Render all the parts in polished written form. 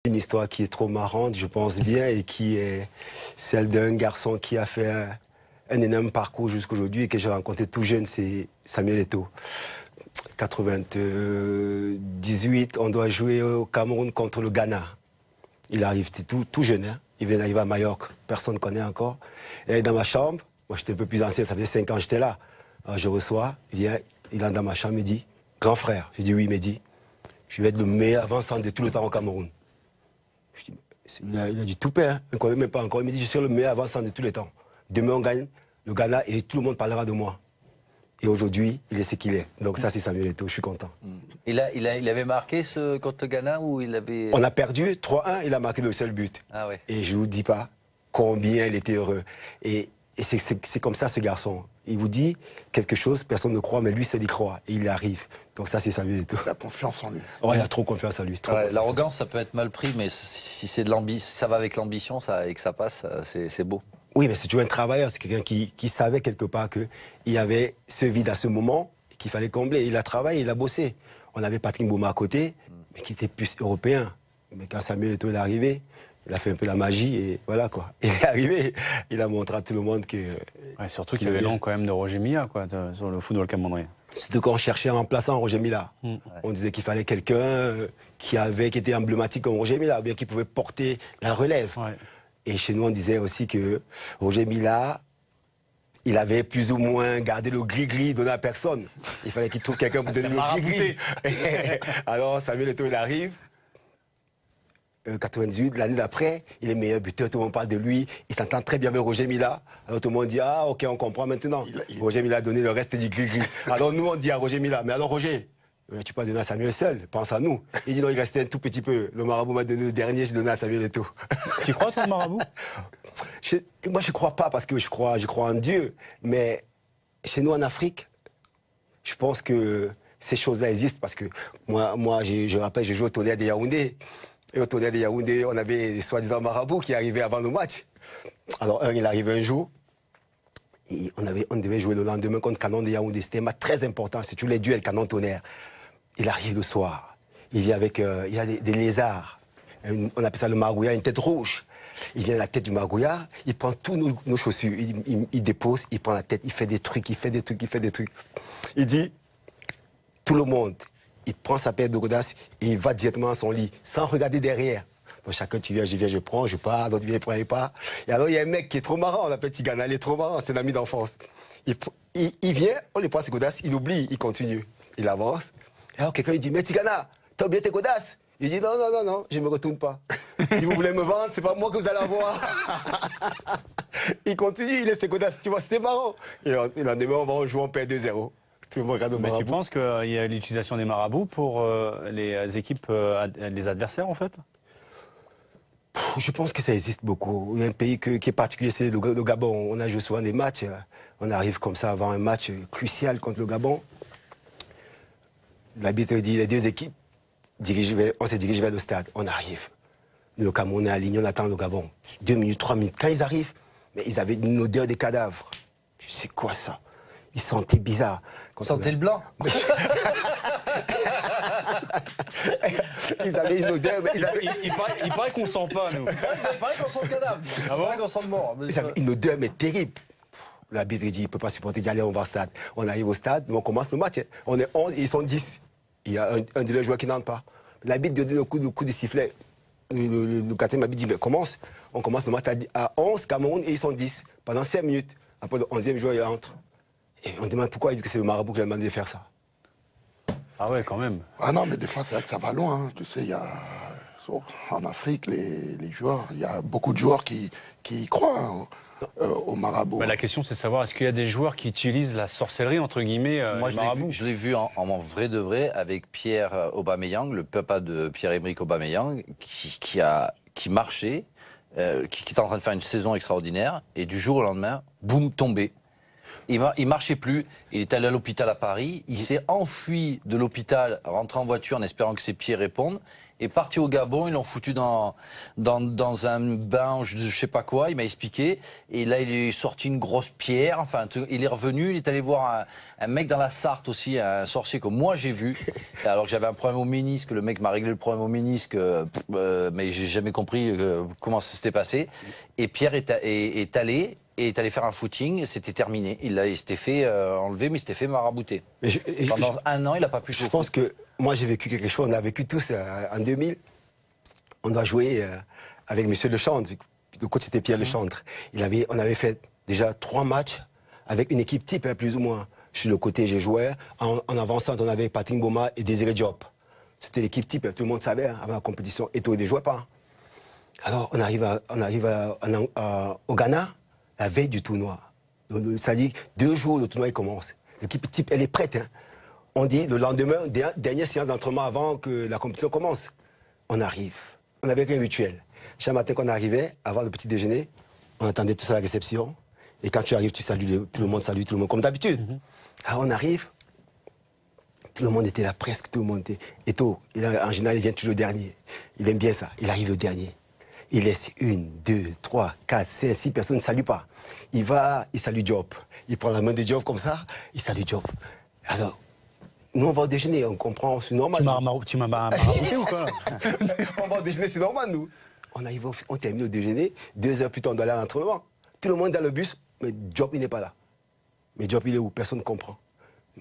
Une histoire qui est trop marrante, je pense bien, et qui est celle d'un garçon qui a fait un énorme parcours jusqu'aujourd'hui et que j'ai rencontré tout jeune, c'est Samuel Eto'o. 98, on doit jouer au Cameroun contre le Ghana. Il arrive tout jeune, hein. Il vient d'arriver à Majorque, personne ne connaît encore. Il est dans ma chambre, moi j'étais un peu plus ancien, ça faisait 5 ans que j'étais là. Alors je reçois, il est dans ma chambre, il dit, grand frère, je dis oui, il me dit, je vais être le meilleur avant-centre de tout le temps au Cameroun. Je dis, il a du tout père, hein. Il ne connaît même pas encore. Il me dit, je suis le meilleur avant-centre de tous les temps. Demain, on gagne le Ghana et tout le monde parlera de moi. Et aujourd'hui, il est ce qu'il est. Donc ça, c'est Samuel Eto'o, je suis content. Il avait marqué contre le Ghana ou il avait... On a perdu 3-1, il a marqué le seul but. Ah ouais. Et je ne vous dis pas combien il était heureux. Et c'est comme ça, ce garçon. Il vous dit quelque chose, personne ne croit, mais lui, seul y croit. Et il y arrive. Donc ça, c'est Samuel Eto'o. Il a confiance en lui. Oh, il a trop confiance en lui. Ouais, l'arrogance, ça peut être mal pris, mais si c'est de l'ambition, ça va avec l'ambition et que ça passe, c'est beau. Oui, mais c'est toujours un travailleur. C'est quelqu'un qui savait quelque part qu'il y avait ce vide à ce moment qu'il fallait combler. Il a travaillé, il a bossé. On avait Patrick Mboma à côté, mais qui était plus européen. Mais quand Samuel Eto'o est arrivé, il a fait un peu la magie et voilà quoi. Il est arrivé, il a montré à tout le monde que... Ouais, surtout qu'il y avait l'an quand même de Roger Milla quoi, sur le football camerounais. Surtout quand on cherchait un remplaçant, Roger Milla. On disait qu'il fallait quelqu'un qui était emblématique comme Roger Milla, bien qui pouvait porter la relève. Ouais. Et chez nous, on disait aussi que Roger Milla, il avait plus ou moins gardé le gris-gris donné à personne. Il fallait qu'il trouve quelqu'un pour donner le gris-gris. Alors Samuel Eto'o, il arrive. 98, l'année d'après, il est meilleur buteur, tout le monde parle de lui, il s'entend très bien avec Roger Milla. Alors tout le monde dit, ah ok, on comprend maintenant. Roger Milla a donné le reste du gris-gris. Alors nous, on dit à Roger Milla, mais alors Roger, tu peux donner à Samuel seul, pense à nous. Il dit non, il restait un tout petit peu. Le marabout m'a donné le dernier, j'ai donné à Samuel Eto'o. Tu crois, toi, le marabout? Moi, je ne crois pas parce que je crois en Dieu. Mais chez nous, en Afrique, je pense que ces choses-là existent parce que moi je rappelle, je jouais au Tonnerre de Yaoundé. Et au Tonnerre de Yaoundé, on avait des soi-disant marabouts qui arrivaient avant le match. Alors, il arrivait un jour, et on devait jouer le lendemain contre Canon de Yaoundé. C'était un match très important, c'est tous les duels Canon-Tonnerre. Il arrive le soir, il vient avec, il y a des lézards, on appelle ça le margouillard, une tête rouge. Il vient à la tête du margouillard, il prend tous nos chaussures, il dépose, il prend la tête, il fait des trucs, il fait des trucs. Il dit, tout le monde, il prend sa paire de godasses et il va directement à son lit, sans regarder derrière. Donc chacun, tu viens, je prends, je pars, d'autres viennent, prennent pas. Et alors il y a un mec qui est trop marrant, on l'appelle Tigana, il est trop marrant, c'est un ami d'enfance. Il vient, on lui prend ses godasses, il oublie, il continue. Il avance. Et alors quelqu'un lui dit, mais Tigana, t'as oublié tes godasses? Il dit, non, je ne me retourne pas. Si vous voulez me vendre, c'est pas moi que vous allez avoir. Il continue, il laisse ses godasses, tu vois, c'était marrant. Et lendemain, on va jouer, on perd 2-0. Mais tu penses qu'il y a l'utilisation des marabouts pour les équipes, les adversaires en fait? Je pense que ça existe beaucoup. Il y a un pays qui est particulier, c'est le Gabon. On a joué souvent des matchs. On arrive comme ça avant un match crucial contre le Gabon. L'arbitre dit les deux équipes, on se dirige vers le stade. On arrive. Le Cameroun est aligné, on attend le Gabon. 2 minutes, 3 minutes. Quand ils arrivent, mais ils avaient une odeur de cadavre. Tu sais quoi ça? Ils sentaient bizarre. Ils sentaient le blanc. Ils avaient une odeur. Mais il paraît qu'on sent pas, nous. Il paraît qu'on sent le cadavre. Il paraît qu'on sent le mort. Ils avaient une odeur, mais terrible. L'arbitre dit, il ne peut pas supporter d'y aller, on va au stade. On arrive au stade, on commence le match. On est 11, ils sont 10. Il y a un de leurs joueurs qui n'entre pas. L'arbitre donne le coup de sifflet. Le capitaine m'a dit, mais commence. On commence le match à 11, Cameroun, et ils sont 10. Pendant 5 minutes. Après le 11e joueur, il entre. Et on demande pourquoi ils disent que c'est le marabout qui a demandé de faire ça. Ah ouais, quand même. Ah non, mais des fois, c'est vrai que ça va loin. Hein. Tu sais, il y a... En Afrique, les joueurs, il y a beaucoup de joueurs qui croient au marabout. Bah, la question, c'est de savoir, est-ce qu'il y a des joueurs qui utilisent la sorcellerie, entre guillemets, Moi, marabout? je l'ai vu en vrai de vrai avec Pierre Aubameyang, le papa de Pierre-Emerick Aubameyang, qui marchait, qui était en train de faire une saison extraordinaire, et du jour au lendemain, boum, tombé. Il marchait plus, il est allé à l'hôpital à Paris, il s'est enfui de l'hôpital, rentré en voiture en espérant que ses pieds répondent, est parti au Gabon, ils l'ont foutu dans un bain, je sais pas quoi, il m'a expliqué. Et là, il est sorti une grosse pierre. Enfin, il est revenu, il est allé voir un mec dans la Sarthe aussi, un sorcier que moi j'ai vu. Alors que j'avais un problème au ménisque, le mec m'a réglé le problème au ménisque, mais j'ai jamais compris comment ça s'était passé. Et Pierre est allé. Et est allé faire un footing, c'était terminé. Il s'était fait enlever, mais il s'était fait marabouter. Pendant un an, il n'a pas pu jouer. Je pense que moi, j'ai vécu quelque chose, on a vécu tous en 2000. On doit jouer avec M. Lechantre. Le coach, c'était Pierre Lechantre. On avait fait déjà 3 matchs avec une équipe type, plus ou moins. Sur le côté, j'ai joué. En avançant, on avait Patrick Boma et Désiré Diop. C'était l'équipe type, tout le monde savait, avant la compétition. Et tout, ne jouait pas. Alors, on arrive au Ghana, la veille du tournoi. C'est-à-dire 2 jours, le tournoi il commence. L'équipe type, elle est prête. Hein. On dit le lendemain, dernière séance d'entraînement avant que la compétition commence. On arrive. On avait un rituel. Chaque matin qu'on arrivait, avant le petit déjeuner, on attendait tous à la réception. Et quand tu arrives, tu salues, tout le monde salue tout le monde, comme d'habitude. Alors on arrive, tout le monde était là, presque tout le monde était. Et tout, en général, il vient toujours le dernier. Il aime bien ça, il arrive le dernier. Il laisse 1, 2, 3, 4, 5, 6 personnes, il ne salue pas. Il va, il salue Diop. Il prend la main de Diop comme ça, il salue Diop. Alors, nous, on va au déjeuner, on comprend, c'est normal. Tu m'as marabouté ou quoi? On va au déjeuner, c'est normal, nous. On arrive, on termine au déjeuner, 2 heures plus tard, on doit aller à l'entraînement. Tout le monde est dans le bus, mais Diop, il n'est pas là. Mais Diop, il est où? Personne ne comprend.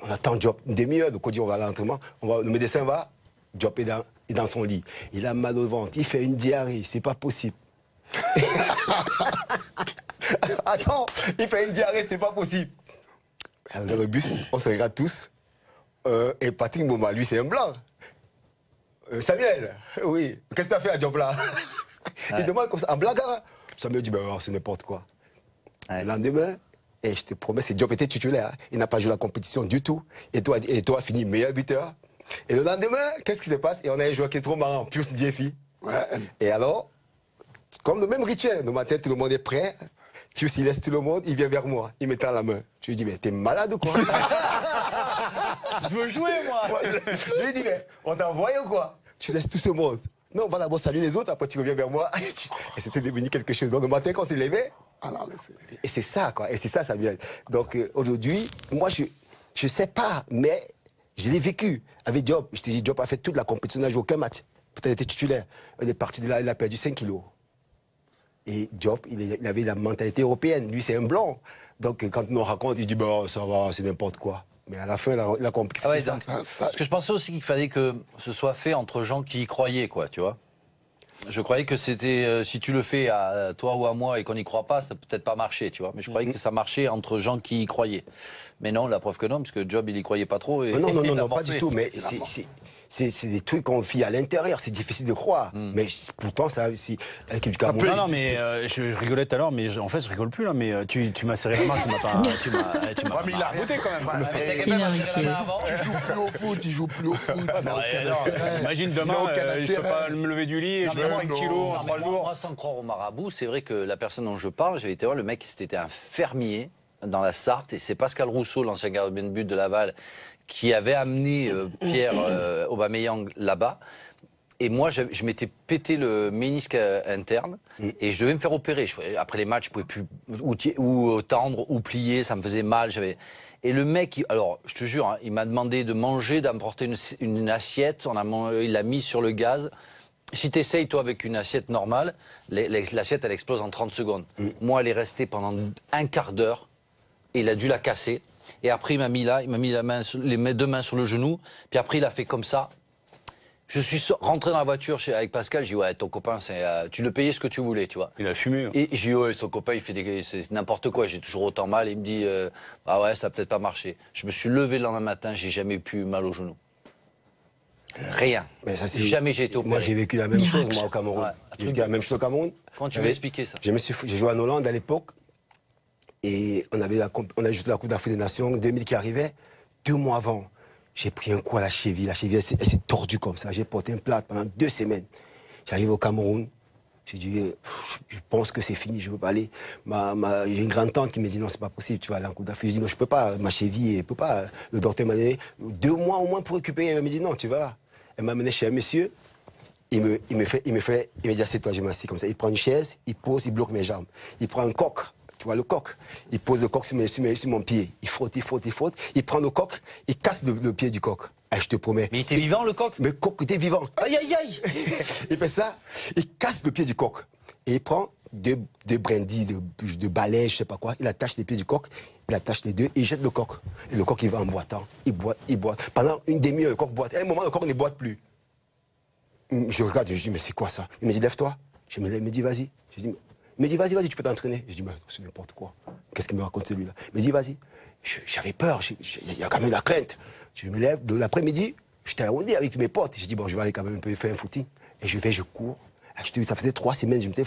On attend Diop une demi-heure, donc on dit on va à l'entraînement. Le médecin va, Diop est dans son lit. Il a mal au ventre, il fait une diarrhée, c'est pas possible. Attends, il fait une diarrhée, c'est pas possible. Alors, dans le bus, on se regarde tous. Et Patrick Boma, lui, c'est un blanc. Samuel, oui, qu'est-ce que tu as fait à Diop là? Il demande comme ça, en blague. Samuel dit, ben, c'est n'importe quoi. Le lendemain, et je te promets, c'est Diop était titulaire. Il n'a pas joué la compétition du tout. Et toi a fini meilleur buteur. Et le lendemain, qu'est-ce qui se passe? Et on a un joueur qui est trop marrant, Pius Diefi. Ouais. Et alors, comme le même rituel, le matin, tout le monde est prêt. Pius, il laisse tout le monde, il vient vers moi, il me tend la main. Je lui dis, mais t'es malade ou quoi? Je veux jouer, moi. Je lui dis, mais on t'a envoyé ou quoi? Tu laisses tout ce monde. Non, on va d'abord saluer les autres, après tu reviens vers moi. Et c'était devenu quelque chose. Donc le matin, quand on s'est levé, et c'est ça, quoi. Et c'est ça, Samuel. Donc aujourd'hui, moi, je sais pas, mais je l'ai vécu avec Diop. Je te dis, Diop a fait toute la compétition, il n'a joué aucun match. Peut-être il était titulaire. On est parti de là, il a perdu 5 kilos. Et Diop, il avait la mentalité européenne. Lui, c'est un blanc. Donc quand on nous raconte, il dit, bah, ça va, c'est n'importe quoi. Mais à la fin, il a compris. Ah ouais, parce que je pensais aussi qu'il fallait que ce soit fait entre gens qui y croyaient, quoi, tu vois. Je croyais que c'était, si tu le fais à toi ou à moi et qu'on n'y croit pas, ça peut peut-être pas marcher, tu vois. Mais je croyais que ça marchait entre gens qui y croyaient. Mais non, la preuve que non, parce que Job, il y croyait pas trop. Et, non, pas du tout. Mais c'est des trucs qu'on vit à l'intérieur, c'est difficile de croire. Mais pourtant, ça aussi, l'équipe du Cameroun. Non, mais je rigolais tout à l'heure, mais en fait, je rigole plus là. Mais tu m'as serré la main, tu m'as mais il a raboté quand même. Tu joues plus au foot, tu joues plus au foot. Imagine demain, je peux pas me lever du lit et je fais 5 kilos en 3 jours. Moi, sans croire au marabout, c'est vrai que la personne dont je parle, j'avais été voir le mec, c'était un fermier dans la Sarthe, et c'est Pascal Rousseau, l'ancien gardien de but de Laval, qui avait amené Pierre Aubameyang là-bas. Et moi, je m'étais pété le ménisque interne et je devais me faire opérer. Après les matchs, je pouvais plus ou tendre ou plier, ça me faisait mal. Et le mec, alors je te jure, hein, il m'a demandé de manger, d'apporter une assiette. Il l'a mis sur le gaz. Si tu essayes, toi, avec une assiette normale, l'assiette, elle explose en 30 secondes. Moi, elle est restée pendant un quart d'heure et il a dû la casser. Et après, il m'a mis les 2 mains sur le genou. Puis après, il a fait comme ça. Je suis rentré dans la voiture avec Pascal. J'ai dit, ouais, ton copain, tu le payais ce que tu voulais, tu vois. Il a fumé. Et j'ai dit, ouais, son copain, il fait c'est n'importe quoi. J'ai toujours autant mal. Et il me dit, ah ouais, ça n'a peut-être pas marché. Je me suis levé le lendemain matin, j'ai jamais eu mal au genou. Rien. Mais ça, jamais j'ai été opéré. Moi, j'ai vécu la même chose, moi, au Cameroun. J'ai vécu la même chose au Cameroun. Comment tu veux expliquer ça? J'ai joué en Hollande à l'époque. Et on a juste la Coupe d'Afrique des Nations 2000 qui arrivait. 2 mois avant, j'ai pris un coup à la cheville. La cheville, elle s'est tordue comme ça. J'ai porté un plâtre pendant 2 semaines. J'arrive au Cameroun. J'ai dit, je pense que c'est fini, je ne peux pas aller. J'ai une grande tante qui me dit, non, c'est pas possible, tu vas aller en Coupe d'Afrique. Je dis, non, je ne peux pas, ma cheville, elle ne peut pas. Le docteur m'a donné 2 mois au moins pour récupérer. Elle m'a dit, non, tu vas là. Elle m'a amené chez un monsieur. il me dit, assieds-toi, je m'assieds comme ça. Il prend une chaise, il pose, il bloque mes jambes. Il prend un coq, tu vois le coq. Il pose le coq sur mon pied. Il frotte. Il prend le coq, il casse le pied du coq. Ah, je te promets. Mais il était vivant, le coq? Mais le coq était vivant. Aïe, aïe, aïe. Il fait ça, il casse le pied du coq. Et il prend deux brindilles de balai, je sais pas quoi. Il attache les pieds du coq, il attache les deux et il jette le coq. Et le coq, il va en boitant. Il boite. Pendant une demi-heure, le coq boite. À un moment, le coq ne boite plus. Je regarde, je dis, mais c'est quoi ça? Il me dit, lève-toi. Je me lève, il me dit, vas-y. Il me dit, vas-y, tu peux t'entraîner. Je dis, mais c'est n'importe quoi. Qu'est-ce qu'il me raconte celui-là? Il me dit, vas-y. J'avais peur, il y a quand même la crainte. Je me lève, de l'après-midi, j'étais arrondi avec mes potes. Je dis, bon, je vais aller quand même un peu faire un footing. Et je cours. Ça faisait 3 semaines, je m'étais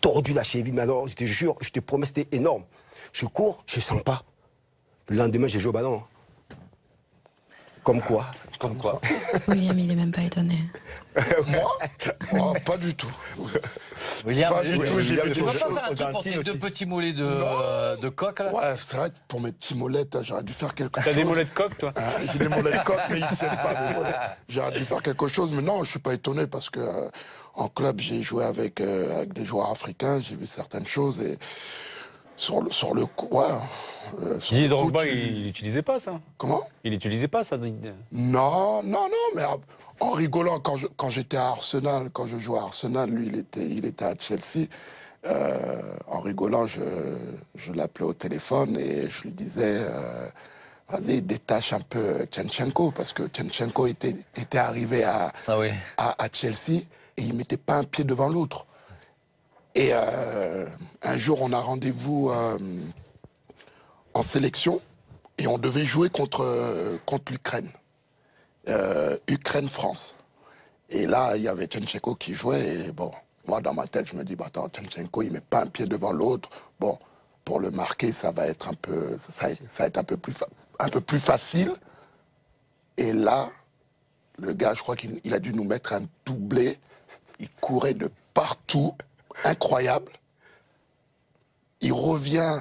tordu la cheville. Mais alors, je te jure, je te promets, c'était énorme. Je cours, je ne sens pas. Le lendemain, j'ai joué au ballon. Comme quoi. William, il n'est même pas étonné. Moi oh, pas du tout. William, Pas du tout, tu j'ai peux vu pas des faire un choses truc pour tes aussi. 2 petits mollets de coq, là? Ouais, c'est vrai que pour mes petits mollets, j'aurais dû faire quelque chose. T'as des mollets de coq, toi? J'ai des mollets de coq, mais ils ne tiennent pas, mes mollets. J'aurais dû faire quelque chose, mais non, je ne suis pas étonné parce que en club, j'ai joué avec des joueurs africains, j'ai vu certaines choses et sur le coup, ouais. Sur Didier le coup, Drogba, il n'utilisait pas ça. Comment? Il n'utilisait pas ça. Non, mais en rigolant, quand j'étais à Arsenal, quand je jouais à Arsenal, lui, il était à Chelsea. En rigolant, je l'appelais au téléphone et je lui disais, vas-y, détache un peu Tchenchenko, parce que Tchenchenko était arrivé à Chelsea et il ne mettait pas un pied devant l'autre. Et un jour, on a rendez-vous en sélection et on devait jouer contre l'Ukraine. Ukraine-France. Et là, il y avait Tchenchenko qui jouait. Et bon, moi, dans ma tête, je me dis, bah, attends, Tchenchenko, il ne met pas un pied devant l'autre. Bon, pour le marquer, ça va être un peu, ça va être un peu plus facile. Et là, le gars, je crois qu'il a dû nous mettre un doublé. Il courait de partout. Incroyable. Il revient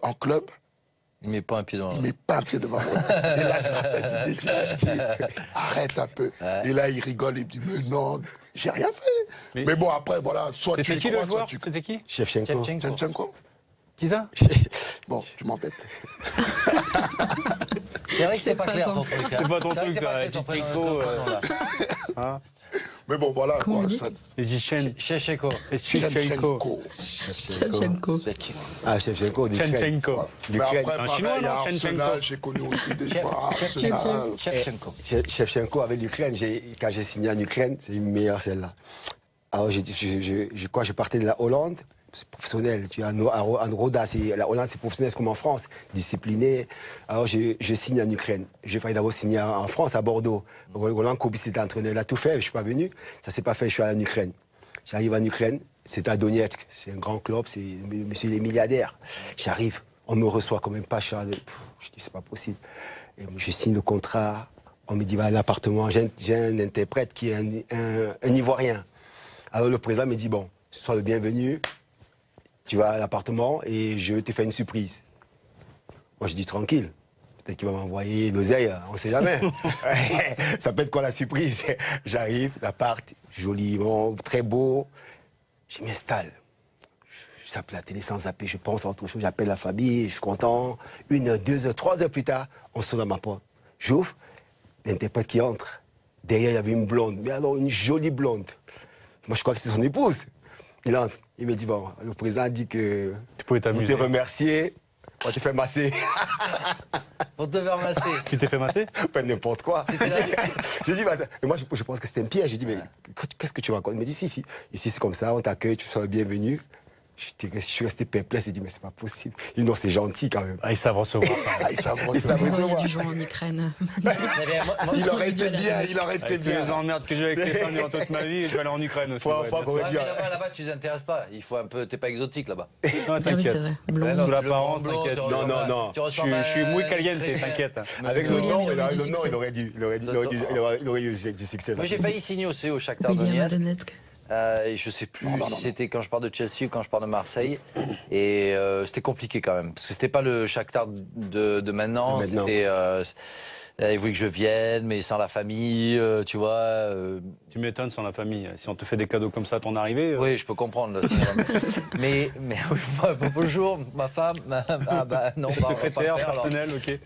en club. Il met pas un pied devant. Il met pas un pied devant moi. Et là, je rappelle Didier, je dis, arrête un peu. Et là, il rigole, il me dit, mais non, j'ai rien fait. Mais bon, après, voilà, soit tu C'était y qui le crois, soit joueur? tu... C'était qui? Shevchenko. Tchenchenko. Qui ça? Bon, tu m'embêtes. C'est vrai que c'est pas pas clair ça. ton truc. C'est pas ton C'est vrai truc, que c'est pas ça, clair, ton Tchenchenko, prénom, là. Hein? Mais bon, voilà, Comment quoi. on dit Ça... Et Jichen. Shevchenko. Shevchenko. Shevchenko. Ah, Shevchenko, d'Ukraine. Shevchenko. Mais L'Ukraine. après, Un pareil, Chinois, non, à Arsenal, Tchenchenko. j'ai connu aussi des joueurs à Arsenal. Shevchenko. Shevchenko avec l'Ukraine, quand j'ai signé en Ukraine, c'est une meilleure celle-là. Alors, je partais de la Hollande, c'est professionnel. Tu as en Roda, la Hollande, c'est professionnel, c'est comme en France, discipliné. Alors, je signe en Ukraine. J'ai failli d'abord signer en France, à Bordeaux. Roland Kobi, c'était entraîneur, il a tout fait, je ne suis pas venu. Ça ne s'est pas fait, je suis allé en Ukraine. J'arrive en Ukraine, c'est à Donetsk, c'est un grand club, c'est monsieur les milliardaires. J'arrive, on me reçoit comme un pacha. Je dis, c'est pas possible. Et je signe le contrat, on me dit, va à l'appartement, j'ai un interprète qui est un Ivoirien. Alors le président me dit, bon, sois le bienvenu, tu vas à l'appartement et je te fais une surprise. Moi je dis, tranquille, peut-être qu'il va m'envoyer l'oseille, on ne sait jamais. Ça peut être quoi la surprise? J'arrive, l'appart, joliment, très beau, je m'installe. Je zappe la télé sans zapper, je pense à autre chose, j'appelle la famille, je suis content. 1 heure, 2 heures, 3 heures plus tard, on sonne à ma porte. J'ouvre, l'interprète qui entre. Derrière, il y avait une blonde, mais alors une jolie blonde. Moi, je crois que c'est son épouse. Il entre, il me dit, bon, le président a dit que Tu pouvais pour te t'amuser. remercier, on te fait masser. Pour te faire masser. Tu t'es fait masser? Pas n'importe quoi. J'ai dit, bah, et moi, je pense que c'était un piège. J'ai dit, mais qu'est-ce que tu racontes? Il m'a dit, si. Ici, c'est comme ça, on t'accueille, tu sois le bienvenu. Je suis resté perplexe, j'ai dit, mais c'est pas possible. Il dit, non, c'est gentil quand même. Ah, ils savent recevoir. Ah, ils savent Ils savent Vous auriez recevoir. dû jouer en Ukraine. Il aurait été bien, il aurait été Avec les bien. emmerdes que j'ai avec les femmes durant toute ma vie, je vais aller en Ukraine aussi. Faut ouais, pas bien qu'on sûr. ait Ouais, dit, mais là-bas, tu les intéresses pas. Il faut un peu. T'es pas exotique là-bas. Non, Ah oui, c'est t'inquiète. vrai. Ouais, Blond. non, Sous l'apparence, tu le vends blond, t'inquiète. tu Non, ressembles non, à- non. tu Je ressembles à suis muy un caliente, chrétien. t'inquiète. Avec le William, nom, il aurait du succès. il aurait eu du succès. Moi, j'ai failli signer aussi au Shakhtar William à Donetsk. Donetsk. Et je sais plus si c'était quand je pars de Chelsea ou quand je pars de Marseille. Et c'était compliqué quand même. Parce que c'était pas le Shakhtar de maintenant. De maintenant. C'était, Il voulait que je vienne, mais sans la famille, tu vois. Tu m'étonnes sans la famille. Si on te fait des cadeaux comme ça à ton arrivée. Oui, je peux comprendre. mais bonjour, ma femme. Non, secrétaire, personnel, ok.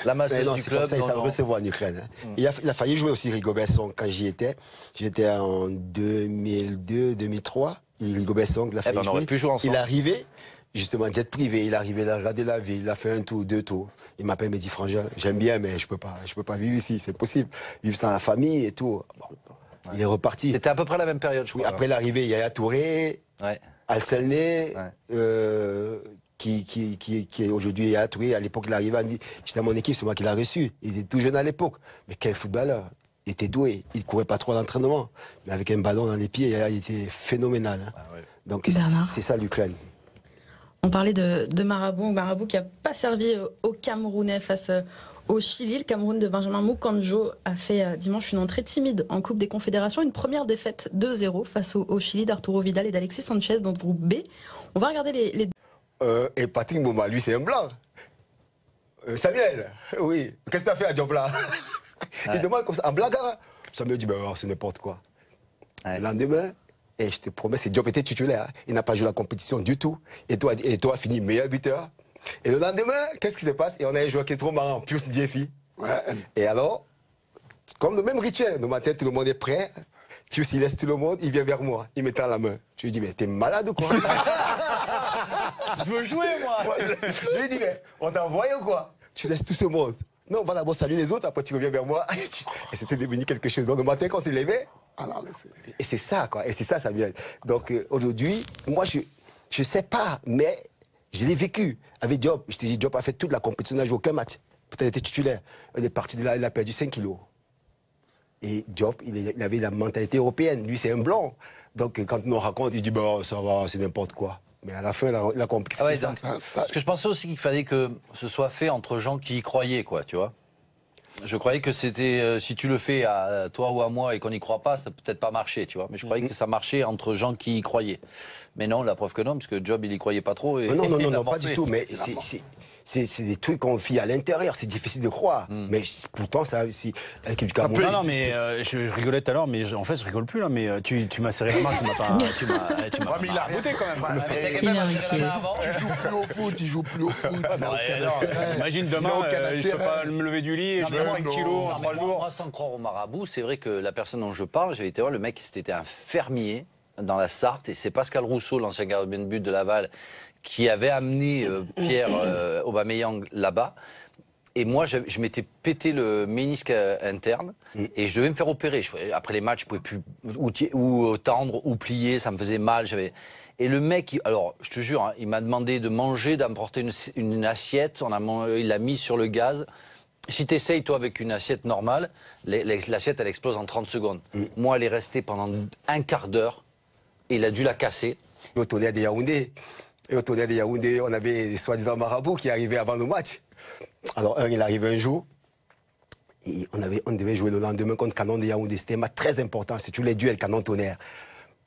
La masseuse du club. Comme ça, ils savent recevoir en Ukraine. Il a failli jouer aussi Rigo Besson quand j'y étais. J'étais en 2002-2003. Rigo Besson, il a failli on aurait pu jouer ensemble. Il est arrivé. Justement, jet privé, il est arrivé, il a regardé la ville, il a fait un tour, 2 tours. Il m'appelle, il me dit, Frangin, j'aime bien, mais je peux pas vivre ici, c'est possible. Vivre sans la famille et tout. Bon, il est reparti. C'était à peu près la même période, je crois. Oui, après l'arrivée, il y a Yaya Touré, Al-Selné, qui est aujourd'hui Yaya Touré. À l'époque, il arrivait, j'étais à mon équipe, c'est moi qui l'ai reçu. Il était tout jeune à l'époque. Mais quel footballeur. Il était doué, il courait pas trop à l'entraînement. Mais avec un ballon dans les pieds, il était phénoménal. Hein. Donc c'est ça l'Ukraine. On parlait de Marabout qui n'a pas servi au Camerounais face au Chili. Le Cameroun de Benjamin Mukanjo a fait dimanche une entrée timide en Coupe des Confédérations. Une première défaite 2-0 face au Chili d'Arturo Vidal et d'Alexis Sanchez dans le groupe B. On va regarder les... Et Patrick Mboma, lui, c'est un blanc. Samuel, oui. Qu'est-ce que tu as fait à Diop là? Il demande comme ça, en blague. Samuel dit, c'est n'importe quoi. Le lendemain... Et je te promets, c'est Diop était titulaire. Il n'a pas joué la compétition du tout. Et toi a fini meilleur buteur. Et le lendemain, qu'est-ce qui se passe? Et on a un joueur qui est trop marrant, Pius Diefi. Et alors, comme le même rituel, le matin, tout le monde est prêt. Pius, il laisse tout le monde, il vient vers moi. Il me tend la main. Je lui dis, mais t'es malade ou quoi? Je veux jouer, moi. Je lui dis, mais on t'a envoyé ou quoi? Tu laisses tout ce monde. Non, on va d'abord saluer les autres, après tu reviens vers moi. Et c'était devenu quelque chose. Donc le matin, quand on s'est levé, et c'est ça, quoi. Et c'est ça, Samuel. Donc aujourd'hui, moi, je sais pas, mais je l'ai vécu avec Diop. Je te dis, Diop a fait toute la compétition, il n'a joué aucun match. Peut-être qu'il était titulaire. Il est parti de là, il a perdu 5 kilos. Et Diop, il avait la mentalité européenne. Lui, c'est un blanc. Donc quand on nous raconte, il dit, ça va, c'est n'importe quoi. Mais à la fin, il a compris. Parce que je pensais aussi qu'il fallait que ce soit fait entre gens qui y croyaient, quoi, tu vois. Je croyais que c'était, si tu le fais à toi ou à moi et qu'on n'y croit pas, ça peut peut-être pas marcher, tu vois. Mais je croyais que ça marchait entre gens qui y croyaient. Mais non, la preuve que non, parce que Job, il y croyait pas trop. Et, non, pas du tout. Mais c'est des trucs qu'on vit à l'intérieur, c'est difficile de croire. Mais pourtant, ça aussi, l'équipe du Cameroun... Non, mais je rigolais tout à l'heure, mais en fait, je rigole plus là, mais tu m'as serré la main, tu m'as mais il a raboté quand même. Il joue plus au foot. Imagine demain, je peux pas me lever du lit et je prends 5 kilos en 3 jours. Moi, sans croire au marabout, c'est vrai que la personne dont je parle, j'avais été voir, le mec, c'était un fermier dans la Sarthe, et c'est Pascal Rousseau, l'ancien gardien de but de Laval, qui avait amené Pierre Aubameyang là-bas. Et moi, je m'étais pété le ménisque interne et je devais me faire opérer. Après les matchs, je pouvais plus ou tendre ou plier, ça me faisait mal. Et le mec, alors je te jure, hein, il m'a demandé de manger, d'apporter une assiette. Il l'a mis sur le gaz. Si tu essayes, toi, avec une assiette normale, l'assiette, elle explose en 30 secondes. Moi, elle est restée pendant un quart d'heure et il a dû la casser. Au tonnerre de Yaoundé. Et au tonnerre de Yaoundé, on avait des soi-disant marabouts qui arrivaient avant le match. Alors, il arrive un jour, et on devait jouer le lendemain contre Canon de Yaoundé. C'était un match très important, c'est tous les duels Canon-Tonnerre.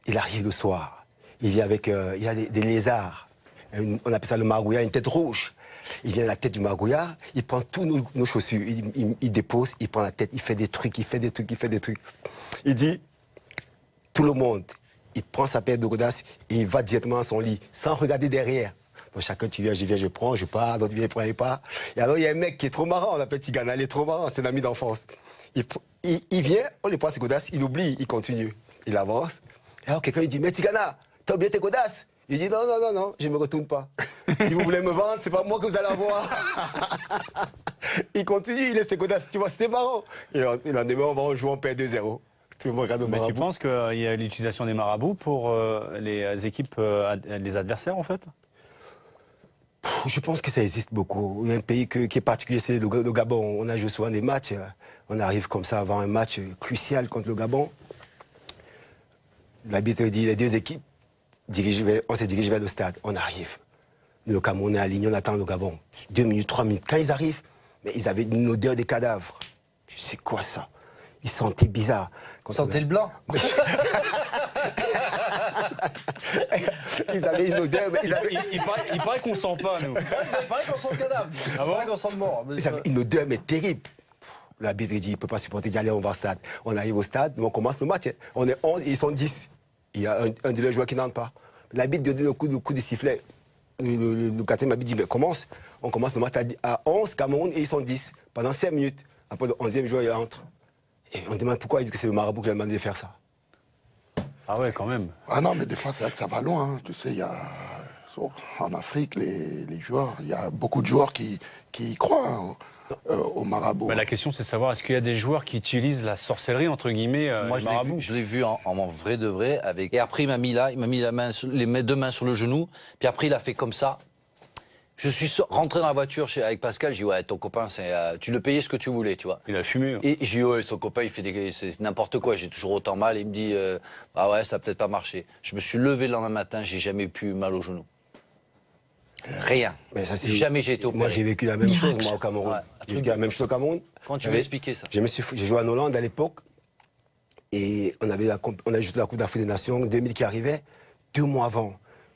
Il arrive le soir, il vient avec il y a des lézards, on appelle ça le margouillard, une tête rouge. Il vient à la tête du margouillard, il prend tous nos chaussures, il dépose, il prend la tête, il fait des trucs. Il dit, tout le monde, il prend sa paire de godasses et il va directement à son lit, sans regarder derrière. Donc chacun, tu viens, je prends, je pars, l'autre vient, il pas. Et alors il y a un mec qui est trop marrant, on l'appelle Tigana, il est trop marrant, c'est un ami d'enfance. Il vient, on lui prend ses godasses, il oublie, il continue. Il avance. Et alors quelqu'un lui dit, mais Tigana, t'as oublié tes godasses? Il dit, non, je ne me retourne pas. Si vous voulez me vendre, c'est pas moi que vous allez avoir. Il continue, il laisse ses godasses, tu vois, c'était marrant. Et le lendemain, on va jouer, on perd 2-0. Mais tu penses qu'il y a l'utilisation des marabouts pour les équipes, les adversaires en fait? Je pense que ça existe beaucoup. Il y a un pays qui est particulier, c'est le Gabon. On a joué souvent des matchs. On arrive comme ça avant un match crucial contre le Gabon. L'arbitre dit les deux équipes, on se dirige vers le stade. On arrive. Le Cameroun est aligné, on attend le Gabon. 2 minutes, 3 minutes. Quand ils arrivent, mais ils avaient une odeur des cadavres. C'est quoi ça? Ils sentaient bizarre. Ils sentaient le blanc. Ils avaient une odeur. Mais Il paraît qu'on sent pas, nous. Il paraît qu'on sent le cadavre. Il paraît qu'on sent le mort. Ils avaient une odeur, mais terrible. L'arbitre dit, il ne peut pas supporter d'y aller, on va au stade. On arrive au stade, on commence le match. On est 11, ils sont 10. Il y a un de leurs joueurs qui n'entre pas. L'arbitre donne le coup de sifflet. Le capitaine m'a dit, commence. On commence le match à 11, Cameroun, et ils sont 10. Pendant 5 minutes. Après le 11e joueur, il entre. Et on demande pourquoi ils disent que c'est le marabout qui a demandé de faire ça. Ah ouais, quand même. Ah non, mais des fois, c'est vrai que ça va loin. Hein. Tu sais, il y a... En Afrique, les joueurs, il y a beaucoup de joueurs qui y croient hein, au marabout. Bah, la question, c'est de savoir, est-ce qu'il y a des joueurs qui utilisent la sorcellerie, entre guillemets, Moi, je l'ai vu en vrai de vrai. Et après, il m'a mis les deux mains sur le genou. Puis après, il a fait comme ça. Je suis rentré dans la voiture avec Pascal. J'ai dit, ouais, ton copain, tu le payais ce que tu voulais, tu vois. Il a fumé. Et j'ai dit, ouais, son copain, il fait c'est n'importe quoi. J'ai toujours autant mal. Il me dit, ah ouais, ça n'a peut-être pas marché. Je me suis levé le lendemain matin, j'ai jamais eu mal au genou. Rien. Mais ça, jamais j'ai été opéré. Moi, j'ai vécu la même chose, moi, au Cameroun. J'ai vécu la même chose au Cameroun. Comment tu veux expliquer ça? J'ai joué en Hollande à l'époque. Et on a juste la Coupe d'Afrique des Nations 2000 qui arrivait. 2 mois avant,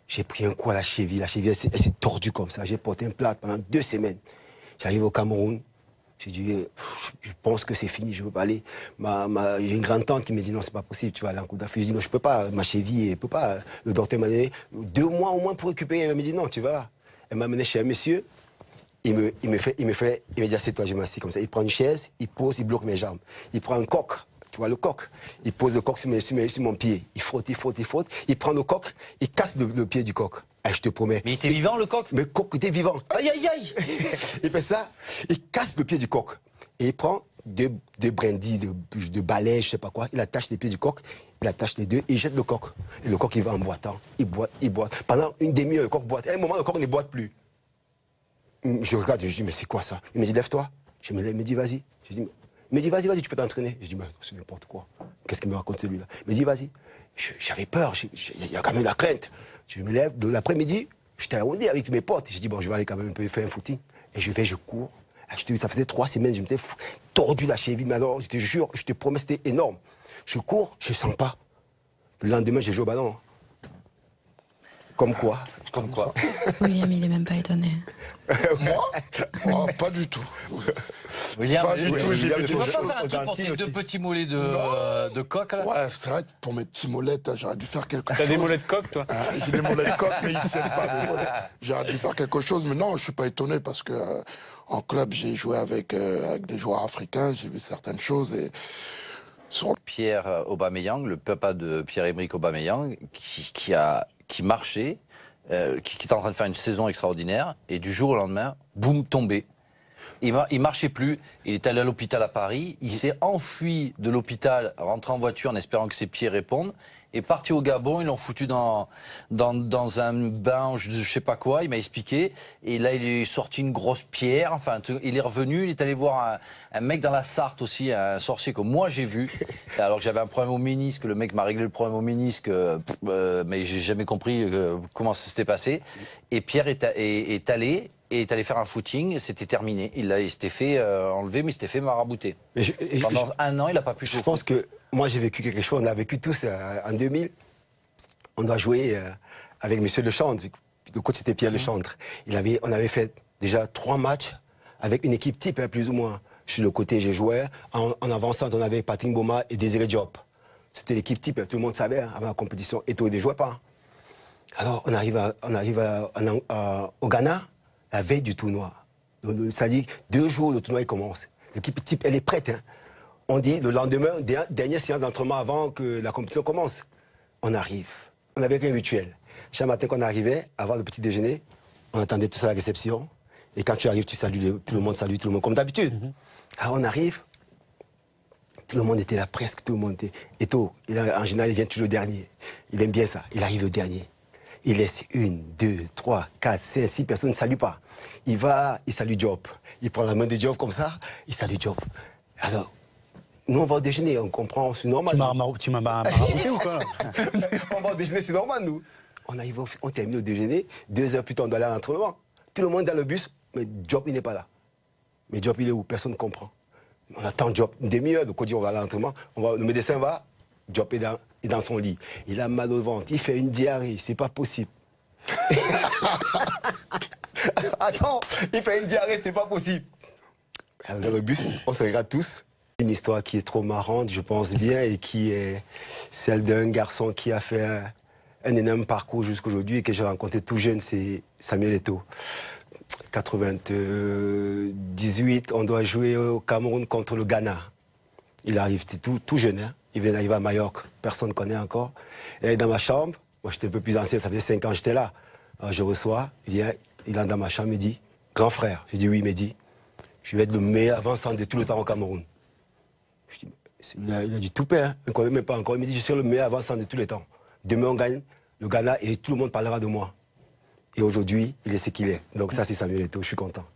j'ai pris un coup à la cheville. La cheville, elle s'est tordue comme ça. J'ai porté un plâtre pendant 2 semaines. J'arrive au Cameroun. J'ai dit, je pense que c'est fini, je ne peux pas aller. J'ai une grande tante qui me dit, non, c'est pas possible, tu vas aller en Coupe d'Afrique. Je dis, non, je ne peux pas, ma cheville, elle peut pas. Le docteur m'a donné 2 mois au moins pour récupérer. Elle me dit, non, tu vas là. Elle m'a mené chez un monsieur. Il me dit, assieds-toi, je m'assieds comme ça. Il prend une chaise, il pose, il bloque mes jambes. Il prend un coq, tu vois le coq. Il pose le coq sur mon pied. Il frotte, il frotte, il frotte. Il prend le coq, il casse le pied du coq. Ah, je te promets. Mais il était vivant, le coq? Le coq était vivant. Aïe, aïe, aïe. Il fait ça, il casse le pied du coq. Et il prend deux brindilles de balai, je sais pas quoi. Il attache les pieds du coq, il attache les deux et il jette le coq. Et le coq, il va en boitant. Il boite, il boite. Pendant une demi-heure, le coq boite. À un moment, le coq ne boite plus. Je regarde, je dis, mais c'est quoi ça? Il me dit, lève-toi. Je me lève, il me dit, vas-y. Il me dit, vas-y, tu peux t'entraîner. Je dis, mais c'est n'importe quoi. Qu'est-ce qu'il me raconte celui-là? Il me dit, vas-y. J'avais peur, il y a quand même la crainte. Je me lève, l'après-midi, j'étais arrondi avec mes potes. Je dis, bon, je vais aller quand même un peu faire un footing. Et je cours. Ça faisait 3 semaines, je m'étais tordu la cheville. Mais alors, je te jure, je te promets, c'était énorme. Je cours, je ne sens pas. Le lendemain, j'ai joué au ballon. Comme quoi. Comme quoi. William, il n'est même pas étonné. Moi oh, pas du tout. William, pas du tout. Tu vas pas faire un truc pour tes 2 petits mollets de coq, là? Ouais, c'est vrai, pour mes petits mollets, j'aurais dû faire quelque chose. T'as des mollets de coq, toi? J'ai des mollets de coq, mais ils ne tiennent pas, les mollets. J'aurais dû faire quelque chose, mais non, je ne suis pas étonné parce que en club, j'ai joué avec des joueurs africains, j'ai vu certaines choses et... Pierre Aubameyang, le papa de Pierre-Emerick Aubameyang, qui marchait, qui était en train de faire une saison extraordinaire, et du jour au lendemain, boum, tombé. Il marchait plus, il est allé à l'hôpital à Paris, il s'est enfui de l'hôpital, rentré en voiture en espérant que ses pieds répondent, et parti au Gabon, ils l'ont foutu dans un bain, je sais pas quoi, il m'a expliqué, et là il est sorti une grosse pierre, enfin il est revenu, il est allé voir un mec dans la Sarthe aussi, un sorcier que moi j'ai vu, alors que j'avais un problème au ménisque, le mec m'a réglé le problème au ménisque, mais j'ai jamais compris comment ça s'était passé, et Pierre est allé faire un footing, c'était terminé. Il s'était fait enlever, mais il s'était fait marabouter. Pendant 1 an, il n'a pas pu jouer. Je pense que moi, j'ai vécu quelque chose, on a vécu tous en 2000. On a joué avec M. Lechantre, le coach c'était Pierre Lechantre. On avait fait déjà 3 matchs avec une équipe type, plus ou moins. Sur le côté, j'ai joué. En avançant, on avait Patrick Boma et Désiré Diop. C'était l'équipe type, tout le monde savait, avant la compétition. Et tout, ils ne jouaient pas. Alors, on arrive au Ghana, la veille du tournoi. C'est-à-dire 2 jours, le tournoi il commence. L'équipe type, elle est prête. Hein. On dit le lendemain, dernière séance d'entraînement avant que la compétition commence. On arrive. On avait un rituel. Chaque matin qu'on arrivait, avant le petit déjeuner, on attendait tous à la réception. Et quand tu arrives, tu salues, tout le monde salue tout le monde, comme d'habitude. Alors on arrive, tout le monde était là, presque tout le monde était. Et tout, en général, il vient toujours le dernier. Il aime bien ça, il arrive le dernier. Il laisse 1, 2, 3, 4, 5, 6 personnes, il ne salue pas. Il va, il salue Diop. Il prend la main de Diop comme ça, il salue Diop. Alors, nous, on va au déjeuner, on comprend, c'est normal. Tu m'as marabouté ou quoi? On va au déjeuner, c'est normal, nous. On termine au déjeuner, 2 heures plus tard, on doit aller à l'entraînement. Tout le monde est dans le bus, mais Diop, il n'est pas là. Mais Diop, il est où? Personne ne comprend. On attend Diop une demi-heure, donc on dit on va à l'entraînement. Le médecin va, Diop est dans son lit. Il a mal au ventre, il fait une diarrhée, c'est pas possible. Attends, il fait une diarrhée, c'est pas possible. Dans le bus, on se regarde tous. Une histoire qui est trop marrante, je pense bien, et qui est celle d'un garçon qui a fait un énorme parcours jusqu'aujourd'hui et que j'ai rencontré tout jeune, c'est Samuel Eto'o. 98, on doit jouer au Cameroun contre le Ghana. Il arrive tout jeune, hein. Il vient d'arriver à Majorque, personne ne connaît encore. Il est dans ma chambre, moi j'étais un peu plus ancien, ça faisait 5 ans que j'étais là. Alors je reçois, il vient, il entre dans ma chambre, il me dit, grand frère, je dis oui, il me dit, je vais être le meilleur avant-centre de tout le temps au Cameroun. Je dis, il a dit tout père, hein. Il ne connaît même pas encore, il me dit, je suis le meilleur avant-centre de tous les temps. Demain on gagne le Ghana et tout le monde parlera de moi. Et aujourd'hui, il est ce qu'il est. Donc ça, c'est Samuel Eto'o, je suis content.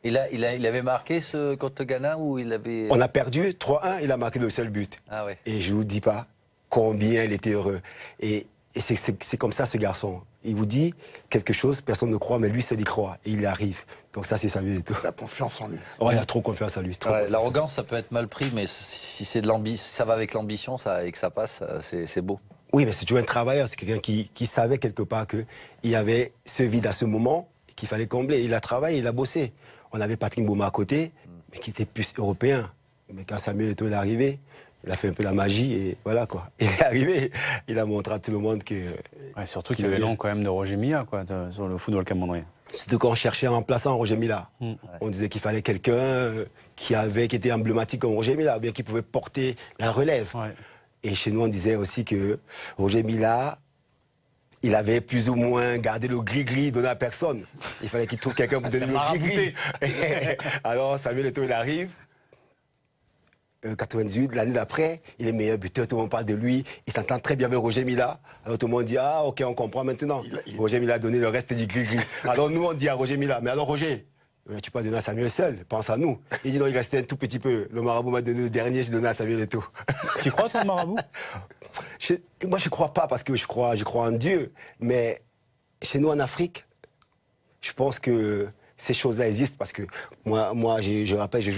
Il avait marqué contre le Ghana ou il avait... On a perdu 3-1, il a marqué le seul but. Ah ouais. Et je ne vous dis pas combien il était heureux. Et c'est comme ça, ce garçon. Il vous dit quelque chose, personne ne croit, mais lui seul y croit. Et il y arrive. Donc ça, c'est Samuel Eto'o. Il a confiance en lui. Oh, il a trop confiance en lui. L'arrogance, ça peut être mal pris, mais si c'est de l'ambition, ça va avec l'ambition et que ça passe, c'est beau. Oui, mais c'est toujours un travailleur, c'est quelqu'un qui savait quelque part qu'il y avait ce vide à ce moment qu'il fallait combler. Il a travaillé, il a bossé. On avait Patrick Mboma à côté, mais qui était plus européen. Mais quand Samuel Eto'o est arrivé, il a fait un peu la magie et voilà quoi. Il est arrivé, il a montré à tout le monde que... Ouais, surtout qu'il y avait le nom quand même de Roger Milla quoi, sur le football camerounais. Surtout quand on cherchait un remplaçant, Roger Milla. On disait qu'il fallait quelqu'un qui était emblématique comme Roger Milla, bien qui pouvait porter la relève. Ouais. Et chez nous, on disait aussi que Roger Milla, il avait plus ou moins gardé le gris-gris donné à personne. Il fallait qu'il trouve quelqu'un pour donner le gris-gris. Alors Samuel Eto'o, il arrive. 98, l'année d'après, il est meilleur buteur, tout le monde parle de lui. Il s'entend très bien avec Roger Milla. Alors tout le monde dit, ah ok, on comprend maintenant. Roger Milla a donné le reste du gris-gris. Alors nous, on dit à Roger Milla, mais alors Roger, tu peux pas donner à Samuel seul, pense à nous. Il dit non, il restait un tout petit peu. Le marabout m'a donné le dernier, j'ai donné à Samuel Eto'o. Tu crois, toi, le marabout? Moi, je crois pas parce que je crois en Dieu. Mais chez nous, en Afrique, je pense que ces choses-là existent parce que moi je rappelle, je joue